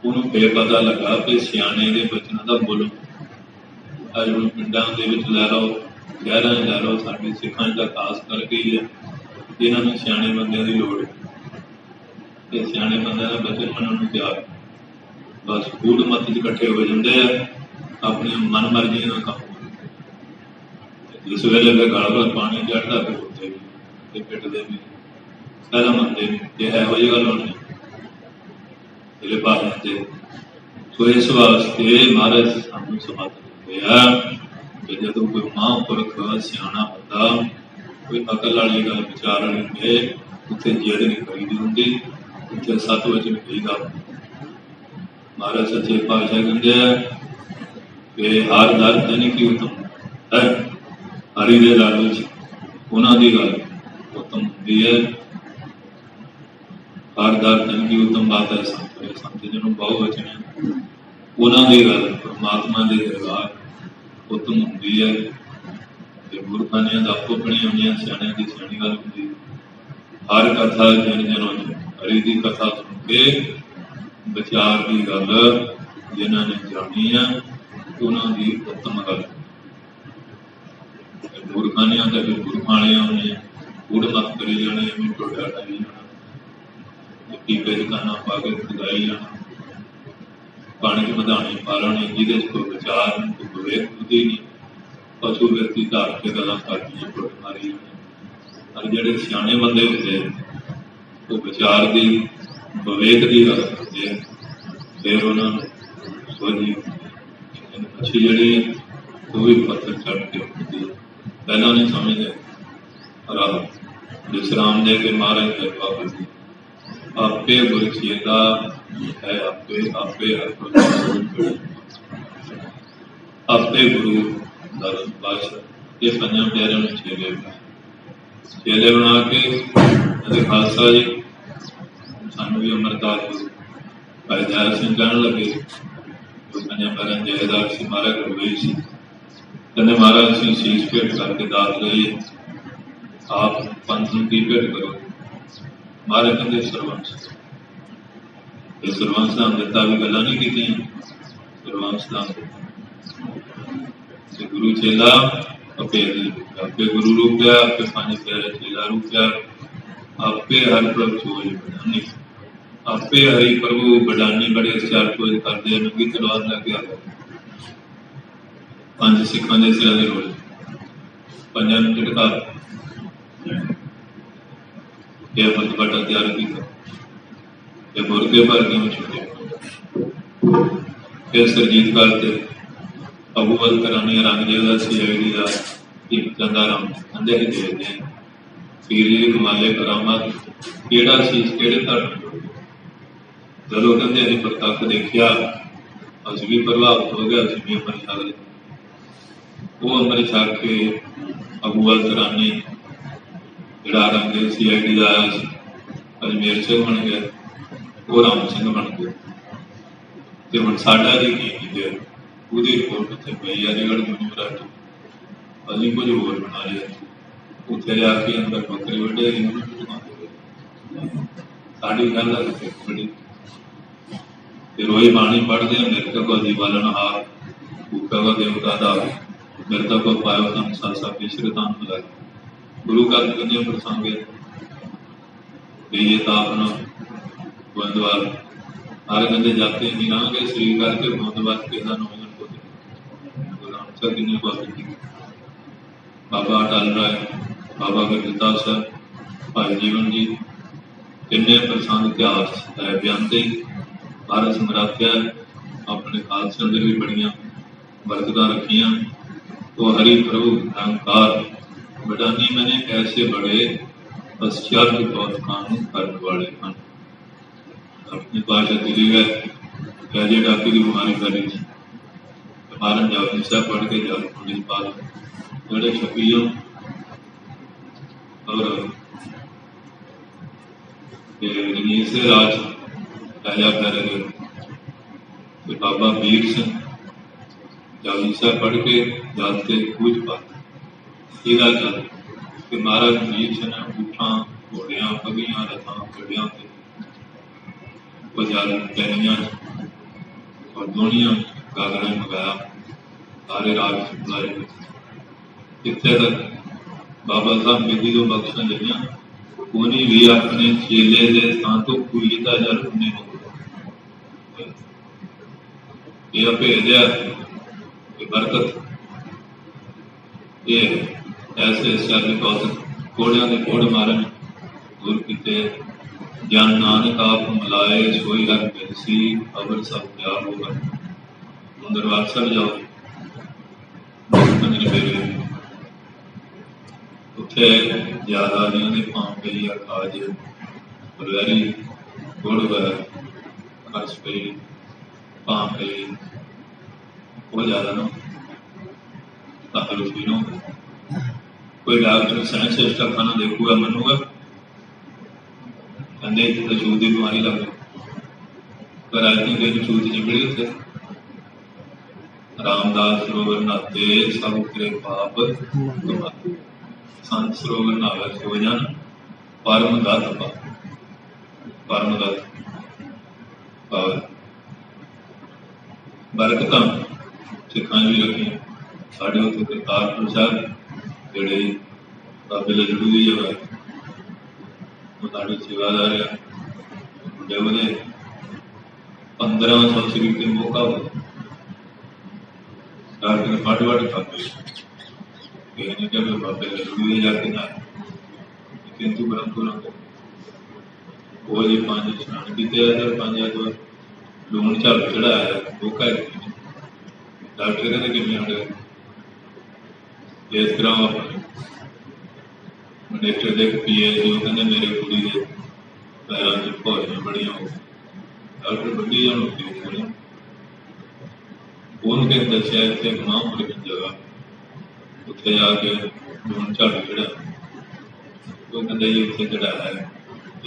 उन्होंने फिर पता लगा कि सियाने के बचनों का मुल अज हम पिंडों के लै लो, शहरों लै लो, साडे सिखां का खास करके ही है, इन्होंने सियाने बंदे की लोड़ है। सियाने बंदे का बचन मनण नूं तैयार, बस कूट मत इकट्ठे हो जाते हैं, अपनी मन मर्जी का काम। जिस वेले फिर गल गल पानी चढ़ता फिर कुत्ते भी पिटते भी सारा मनते भी, ये है जी गल होनी मेरे भाषण से। तो इस वास्ते महाराज सानू समझ दिया कि जो कोई महापुरख सियाना बंदा कोई अकल वाली गल विचार वाली है, उत्थे जिद नहीं करीदी होंगी, उत्थे सत वचन कहीदा। महाराज सच्चे पातशाह कहते हैं कि हर दर धन की उत्तम है, हरि दे दर विच उन्हां दी गल उत्तम हुंदी है। हर दर धन की उत्तम बात है संत जिन्होंने बहुवचन है, उन्हां दी गल परमात्मा दे दरबार उत्तम हुंदी है। गुरखानियां दा आपो अपनी होंदियां, सियाणियां दी सियाणी गल हुंदी। हर कथा जन जनों हरि दी कथा सुन के विचार की गल जिन्हां ने जानी है उन्हां दी उत्तम गल। गुरखानियां तो फिर गुरखानियां होनी, गुड़ मत करी जाने, एवं टोटा लाई जाना, टीके दुकाना पा के खिलाई जाना, पानी की मधानी पा लेनी, जिदे कोई विचार नहीं, कोई विवेक बुद्धि नहीं, पशु व्यक्ति धार के गल्लां करनी, टुट मारी जानी। और जिहड़े सियाणे बंदे होंदे वो विचार की विवेक की गल करते हैं, फिर उन्होंने सोझी अच्छी जिहड़ी वो भी पत्थर चढ़ के होती है, पहला नहीं समझते। और विश्राम दे के महाराज कृपा करती आपे गुरु चेता है, आपे आपे आपे गुरु दस पातशाह ये पंजां प्यारिਆਂ ਨੂੰ चेले बना के खालसा जी सानू भी अमरदास गुरु भाई दयाल सिंह कहन लगे, जो पंजां प्यारिਆਂ जयदार से महाराज गुरवेई से कहते महाराज असीं शीश भेंट करके दात गई, आप पंथ नूं की भेंट करो? महाराज कहते सरवंश, सरवंश दान दिता भी गल्लां नहीं कीतियां, सरवंश दान गुरु चेला आपे आपे गुरु रूप गया, आपे पांच प्यारे चेला रूप गया, आपे हर प्रभु चोज बड़ानी, आपे हरि प्रभु बड़ानी बड़े अचार चोज करते नंगी तलवार लैके आ गए। पांच सिखां दे सिरां दे रोल पंजां नूं झटका ये बटा तैयार किया, ये मुर्गे भर के छुटे, फिर सरजीत करते अबूबल करानी रंगजेदा सीआईडी का एक चंदा राम अंधे ही देखते हैं पीर जी कमाले करामत केड़ा शीश केड़े धर्म जदों कहते असीं प्रतक्ष देखिया असीं भी प्रभावित हो गया, असीं भी अमर छक लिया। वो अमर छक के अबूबल करानी जिहड़ा रंगजेद सीआईडी का आया अजमेर सिंह बन गया, वो राम सिंह बन गया। तो हुण साडा जी की है, उसकी रिपोर्ट उत्थे पई है अलीगढ़ यूनीवर्सिटी, असीं कुछ होर बना लिया। उत्थे जाके अंदर बकरी वड्डेगी साड़ी गल बड़ी फिर वही बाणी पढ़ते हैं मृतक को दीवालन हार भूखा को देवता दा मृतक को पायो तन सासा पिछड़तान मिला गुरु का दुनिया प्रसंग ये अपना गोविंदवाल सारे बंदे जाते नहीं ना गए शरीर करके गोविंदवाल के नौजन को गुरु नानक साहब किन्नी बात की बाबा अटल राय बाबा गुरदिता साहब भाई जीवन जी किन्ने प्रसंग इतिहास है बयानते भारत समराख्या अपने खालसा अंदर भी बड़िया बरकत रखिया तो हरि प्रभु निरंकार बड़ानी मैंने ऐसे बड़े पश्चात बहुत कानून करने वाले हैं अपनी भाषा दिली है कैजे डाकी की बीमारी फैली थी मारन जापी साहब पढ़ के जाल पंडित पाल बड़े छपियों और से राज राजा पैर गए बाबा वीर सिंह जाली साहब पढ़ के जाते पूज पाते ਇਹਦਾ ਚੱਲ कि महाराज वीर सिंह ने ऊठां घोड़ियां पगियां रथां गड्डियां जाल पैनियां और दोनियां गागरा मंगाया सारे राज बुलाए इतने तक बाबा साहब विधि को बख्शा लगियां कोनी भी अपने चेले के स्थान तो कोई जल उन्हें यह भेद है बरकत ये ऐसे शर घोड़िया के घोड़ मारन दूर किते जन नानक आप मिलाए सोई हर सी खबर सब क्या होगा दरबार साहब जाओ उत्थे ज्यादा नहीं ने भां पई खाज बलैरी गुड़ खर्च पई भां पई बहुत ज्यादा ना तकलीफ नो कोई डॉक्टर साइंटिस्ट खाना देखूगा मनूगा कहते तो छूत की बीमारी लग पर आज दिन छूत चिंबड़ी उत्थे रामदास सरोवर नहाते सब तेरे पाप संत सरोवर नहावे सो जान परम दत्त परम दत्त बरकत सिखां भी रखी साढ़े उत्थे करतारपुर साहब जेड़े बाबे लजड़ू की जगह सेवादार है मुंडे वो 1500 शरीर के मौका हो डॉक्टर ने फट वट खाते बाबे लजड़ू जाके ना किंतु परंतु वो जी 5 स्नान किए 5 ऐतवार लूण झल चढ़ाया मौका डॉक्टर कहते किमें आड़े इस तरह अपने मिनिस्टर के पीए जो कहते मेरे कुड़ी के पैरों से भौरियां बड़िया हो डॉक्टर बड़ी जाने उनके दसिया इतने महापुर की जगह उत्थे जाके लूण झल चढ़ा वो कहते जी उत्थे चढ़ाया है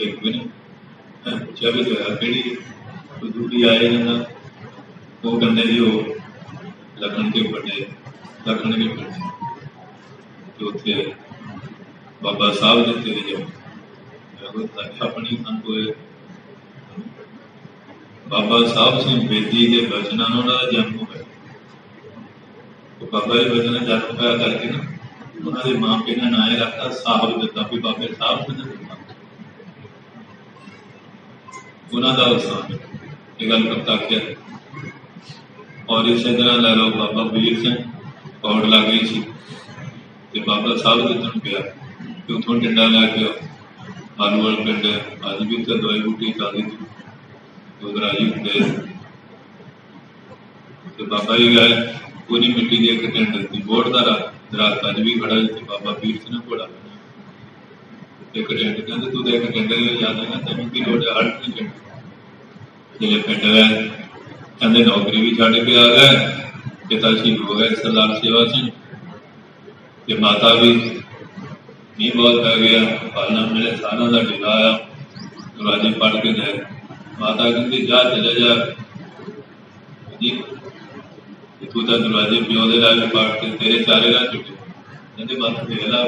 एक भी नहीं पूछा भी तो है कि दूरी आए जाना वो कहते जी वो लखन के बड़े लखन के बड़े उत्थे बाबा साहब जिते जब अपनी संत होए बाबा साहब सिंह बेदी के बचना जन्म हो गया तो बाबा जी बचना जन्म होया करके ना उन्होंने मां प्यो ने ना रखा साहब दिता भी बाबे साहब सिंह उन्होंने अवसान ये गल करता क्या और इस तरह लै लो बाबा वीर सिंह कौड़ लग गई सी बाबा साहब जितन गया उतों टिंडा लैके आलूवाल पिंड अज भी तो दवाई बूटी खादी उधर आई होंगे बाबा जी गए पूरी मिट्टी की एक टिंड थी बोर्ड का दरख्त अज भी खड़ा जिसे बाबा वीर सिंह ने घोड़ा एक टिंड कहते तू तो एक टिंड याद है तेन की लोड़ हर टिंड जिले पिंड गए कहते नौकरी भी छड़ के आ गए पिता शहीद हो गए सरदार सेवा सिंह माता भी नींह बहुत पै गया पालना मिले सारा का डेरा आया दरवाजे पढ़ के गए माता कहती जा चले जा जी तू तो दरवाजे प्यो के राह पाट के तेरे चारे राह छुटे कहते माता वेला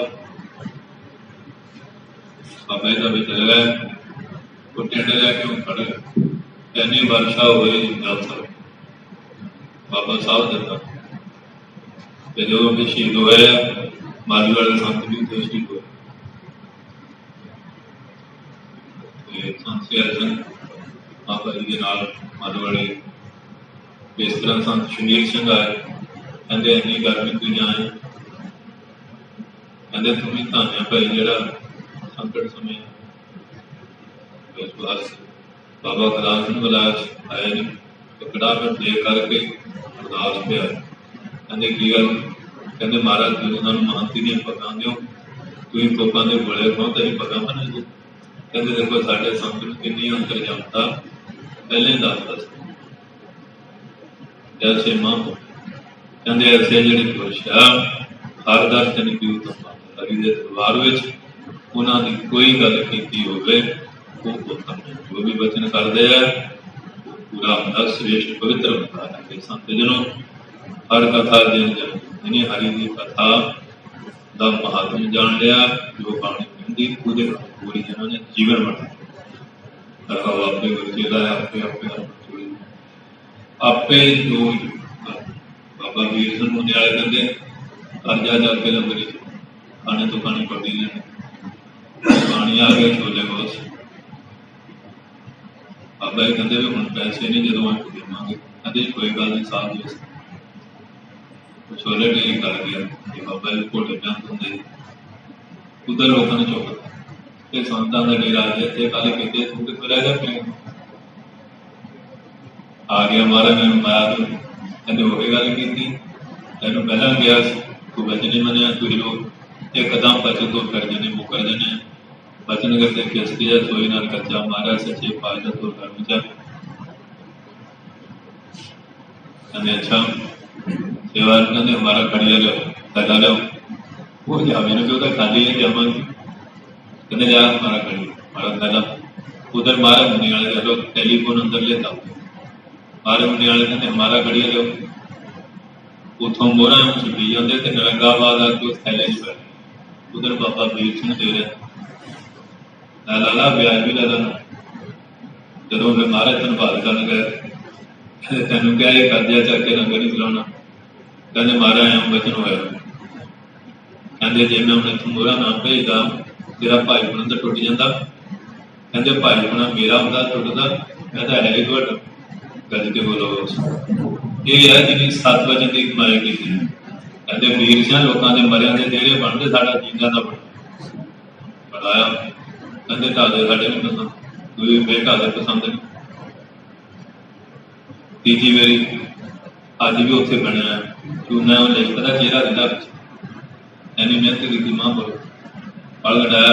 बाबा जी का भी चले गए। वो टेंट लैके वो खड़े इन्नी वर्षा हुई जल सर बाबा साहब दिता ते जो भी शहीद होए माली वाले संत भी उत्थे शहीद होए। संत सियाल सिंह बाबा जी के नाल माली वाले इस तरह संत शमीर सिंह आए कहते इन्नी गर्मी तुम आए कहते तुम्हें धन्य भाई जरा संकट समय बाबा खदान सिंह विलास आए नहीं तो कड़ा में दे करके अरदास पे आए कहते की गल कहते महाराज तुम सूँ महंती दी पगां दो तुम तोपां के गोले खाओ तो अं पगां बने कहते देखो साढ़े संत नूं कितनी अंतर जाता पहले दसदा ऐसे मां कहते ऐसे जिहड़े पुरुष आ हर दर्शन की हरि के दरबार में उन्होंने कोई गल की होवे वो उत्तम है जो भी वचन करते हैं पूरा होंदा श्रेष्ठ पवित्र होता है। संत जनों हर कथा दिन जिन्हें हरि की कथा का महात्म जान लिया जो बाणी कहती पूरे पूरी जिन्होंने जीवन बनाया आपे चेला आपे आपे आपे जो बाबा वीर सिंह मुंडियाले कहते कर्जा जाके लंगरी खाने तो पानी पड़ी लेने पानी आ गए छोले बहुत बाबा जी कहते भी हम पैसे नहीं जो आपको देवांगे कहते कोई गल नहीं साथ दो छोले ढेरी कर गया बाबा जी घोटे बेंत होंगे उधर लोगों ने चुक ये संतां का डेरा इतने गल की तू कितों रह गया पे आ गया महाराज मैंने माया तो कहते वो गल की तेन पहला गया तू बच नहीं मनिया तू लोग एकदम बच तो कर जाने मुकर जाने बचन करते किसकी या सोई नाल कच्चा महाराज सच्चे पातशाह तो कर्म चा कहते अच्छा सेवा कहते हमारा खड़िया लो लगा लो वो जावे ना क्यों खाली है जावा कहते जा हमारा खड़ी हमारा थैला उधर मारा मुनि वाले चलो टेलीफोन अंदर लेता मारे मुनि वाले कहते हमारा खड़िया लो उतों मोहरा छुट्टी जाते थे नरंगाबाद आके उस थैले च पै उधर बाबा वीर सिंह दे रहा लाला ब्याज भी ला जो फिर महाराज तेन भाल कर गए तेन क्या ये कर्जा चक के लंगर नहीं चलाना कहते महाराज एम वचन होया कहते जे मैं उन्हें इतों मोहरा ना भेजता तेरा भाई बना तो टुट जाता कहते भाई बना मेरा होंदा टुटदा मैं तो है ही घट गज के बोलो ये है जिन्हें 7 वचन की कमाई की कहते वीर सिंह लोगों के मरिया के डेरे बनते साडा जींदा का बढ़ाया कहते ढाले साडे नहीं पसंद कोई बेढाले पसंद नहीं तीजी मेरी अज भी उत्थे बनया चूना लिखता चेहरा दिता इन्नी मेहनत की मां बोलो पल घटाया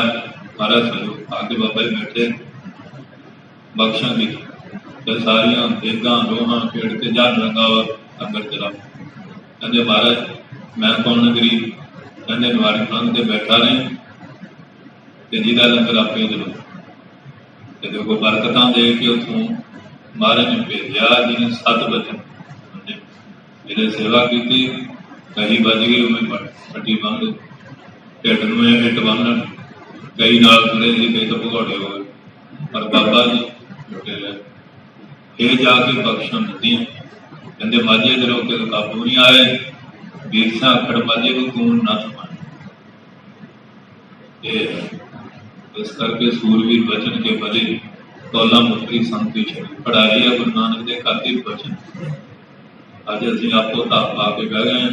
महाराज चलो आके बाबा जी बैठे बख्शा की सारिया देगा लोहा खेड़ के जान लगा लंगर चला कहते महाराज मैं कौन नगरी कहते नवारी खंग से बैठा रहे जिदा लंगर आपे चलो देखो बरकत दे के उतों महाराज ने भेजा जिन्हें 7 वचन जिन्हें सेवा की कही बज गई उन्हें पट्टी बन ढिड में हिट बन कई नाल तुरे जी कई तो भगौड़े हो गए पर बाबा जी लुटे रहे ये जाके बख्शा मिलती कहते माझे जरो के काबू नहीं आए बीरसा अखड़ माझे को तू ना थमान इस करके सूरवीर वचन के बले तौला मुकरी संति छड़ी पढ़ाई है गुरु नानक के खातिर वचन अज असीं आपको धाप पा के बह गए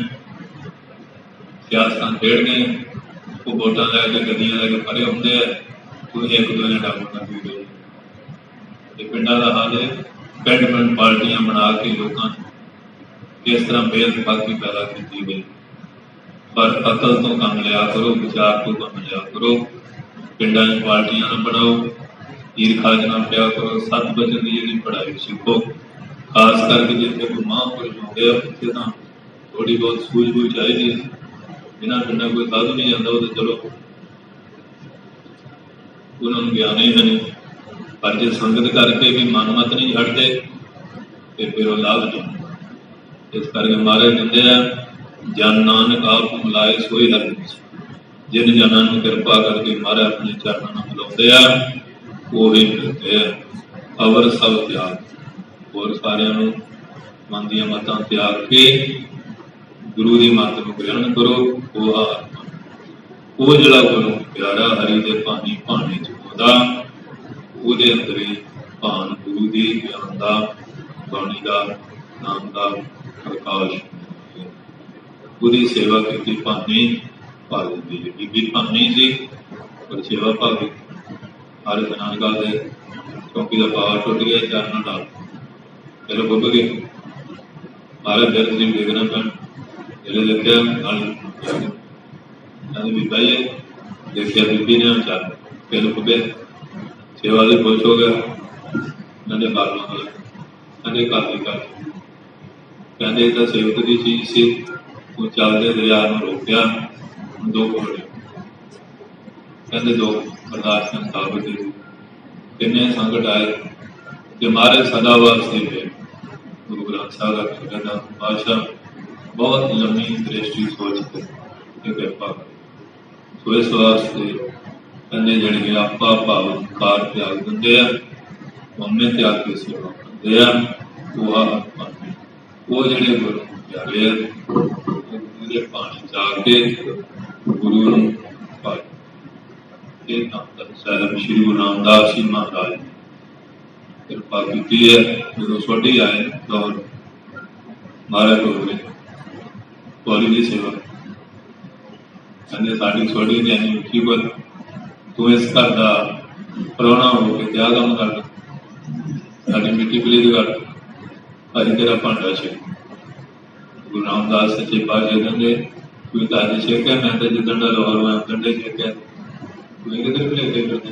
सियासत खेड़ गए वो वोटा लैके गड्डियां लैके परे होंगे कोई एक दो ने डब कर दी पिंडा का हाल है पिंड पिंड पार्टियां बना के लोगों किस तरह बेतफाकी पैदा की गई पर अकल तो कम लिया करो विचार तो कम लिया करो पिंडा पार्टियां ना बनाओ ईरखाज ना पिया करो 7 वचन की जी पढ़ाई सीखो खास करके जितने कोई महापुरुष होंगे उत्थे तो थोड़ी बहुत सूझबूझ चाहिए बिना पिंडा कोई साधु नहीं जाता तो चलो उन्होंने ज्ञान ही नहीं पर जो संगत करके भी मन मत नहीं छड़ते तो फिर वो लाभ नहीं इस करके महाराज कहते हैं जन नानक आप मिलाए सोई हर जिन जनां नूं किरपा करके महाराज अपने चरणों में मिलाते हैं वो ही मिलते हैं। अवर सब त्याग और सारिਆਂ ਨੂੰ मन ਦੀਆਂ मतां त्याग के गुरु की मत को ग्रहण करो। वो आत्मा वो जिहड़ा गुरु प्यारा हरि दे भानी भाने च होंदा ਉਹਦੇ अंदर ही भान गुरु की ज्ञान का बाणी का नाम का प्रकाश ਉਹਦੀ सेवा की भानी पा दी है। बीबी भानी सी पर सेवा भावी हर नानका दे चौकी का पावर टुट गया चरणों नाल चलो बुभ गए महाराज फिर तुम देखना पैन चले देखा नाल भी बहिए देखिया बीबी ने चल फिर बुभे सेवा से खुश हो गया कहते कर लो कहते कर ली कर कहते तो सेवक की चीज से वो चलते दरिया रोकया दो घोड़े कहते दो अरदास साबित किन्ने संकट आए कि महाराज सदा वास्ते पे गुरु ग्रंथ साहब का कहता बादशाह बहुत लंबी दृष्टि सोच के कृपा सो इस वास्ते कहते जड़े आपा भाव कार त्याग दिंदे मम्मे त्याग की सेवा करते हैं वो जड़े गुरु प्यारे पानी जाके गुरु साहब श्री गुरु रामदास जी महाराज ने कृपा की है। जो सोढ़ी आए दौर महाराज डोगरे गौरी की सेवा कहते साड़ी सोढ़ी ने नहीं उठी पर तू इस घर का प्राहुणा हो के क्या काम कर साड़ी मिट्टी पलीत कर अज तेरा भांडा छे गुरु रामदास सच्चे पातशाह कहते तू तो अज छेक है मैं तो जिदन का लाहौर मैं उदन छेक है तू किधर भलेखे करते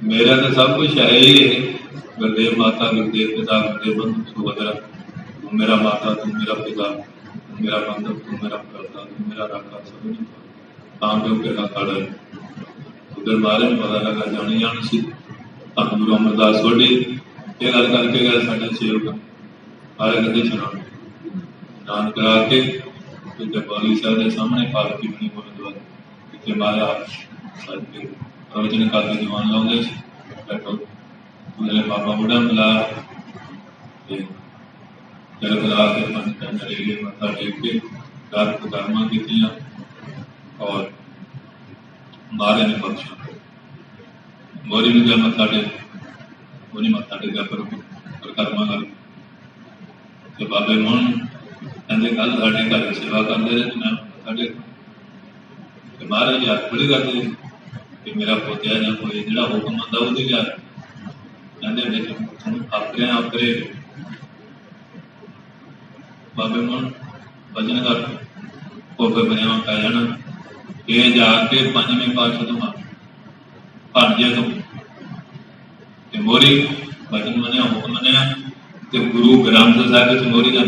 मेरा तो सब कुछ है ही गुरदेव माता गुरदेव पिता गुरदेव बंधु सुभद्रा तू मेरा माता तू मेरा पिता तू मेरा बंधु तू मेरा करता तू मेरा राखा सब नहीं काम जो कहना खड़ा उधर बारे में पता लगा जानी जान सी धन गुरु अमरदास सोढ़ी ये गल करके गए साढ़े सेवक सारे कहते सुना दान करा के बाली साहब के सामने पालकी बनी गुरुद्वारा जिसे महाराज प्रवचन करके दीवान लाते बैठो उन्होंने बाबा बुढ़ा मिला जल बुला के पंच टन रेले मत्था टेक के कर्मा की और महाराज ने बख्शा मोरी में क्या मत्था टेक उन्हें मत्था टेका पर कर्मा कर बाबे मोहन कहते कल साढ़े घर सेवा करते रहे मैं मत्था टेक महाराज याद बड़ी करते कि मेरा पोतिया या कोई जो हुक्म आता वो लिया कहते अपने अपरे बाबे मोहन भजन कर भोगे बनया पै जाना ये जाके पंजवें पातशाह तो भांजे तो मोरी भजन मनिया हुक्म मनिया तो गुरु ग्रंथ साहिब मोरी का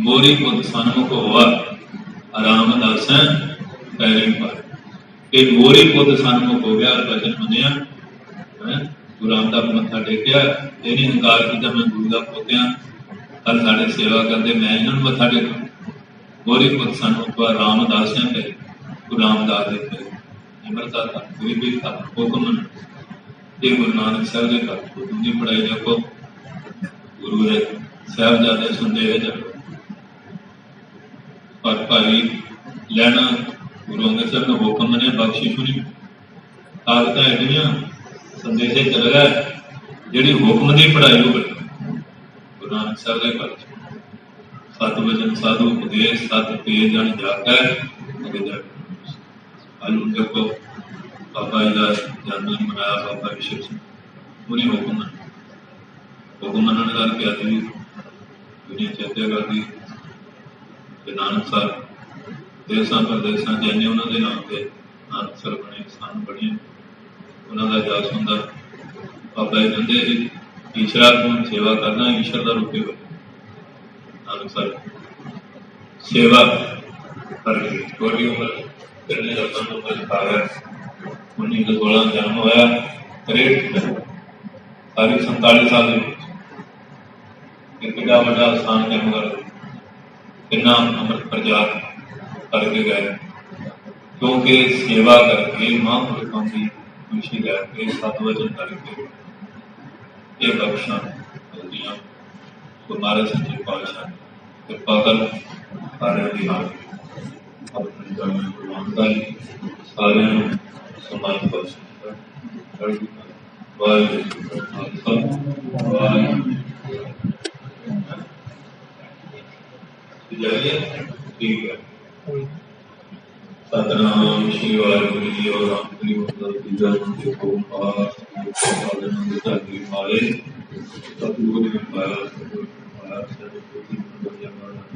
मोरी खुद सन्मुख हुआ आराम दास पैरिंग पर कि मोरी खुद सन्मुख हो गया वचन मनिया गुरु रामदास मत्था टेकिया ये नहीं हंकार किया मैं गुरु का पोतिया कल साढ़े सेवा करते मैं इन्होंने मत्था टेका मोरी खुद सन्मुख हुआ रामदास पे गुरु रामदास पे अमृता था गरीबी था हुक्म ये गुरु नानक साहब के घर गुरु की पढ़ाई देखो गुरु ने साहबजादे सुनते है जब पर भाई लैना गुरु अंगद साहब ने हुक्म ने बख्शिश नहीं ताकत एडिया संदेशे चल रहा है जी हुक्म की पढ़ाई हो गई गुरु नानक साहब के घर सत वचन साधु उपदेश सत तेज जन जाकर देखो बाबा जी का जन्मदिन मनाया बाबा विशव सिंह उन्हें हुक्म मनने करके अज भी दुनिया चेते करती नानक साहब देशा प्रदेशों जैने उन्होंने नाम से नानक सर बने सन बने उन्होंने जस होंगे बाबा जी कहते ईश्वरा को सेवा करना ईश्वर का रूप है नानक सर सेवा करके थोड़ी उम्र करने का काम लिखाया 1916 जन्म होया 63 सारी 47 साल कि बड़ा स्थान जन्म कर कितना अमृत प्रचार करके गए क्योंकि सेवा करके महापुरुषों की खुशी लैके सतवचन करके ये बख्शा मिलदियां। तो महाराज सच्चे पातशाह कृपा कर सारे की हाल अपने कर्म कुर्बान कर सारे समाज बख्श वाहिगुरू जी का खालसा वाहिगुरू जी ठीक है। सतनाम श्री वाहिगुरू जी और रामपुरी मतलब की जय को पास माले सतगुरु ने पाया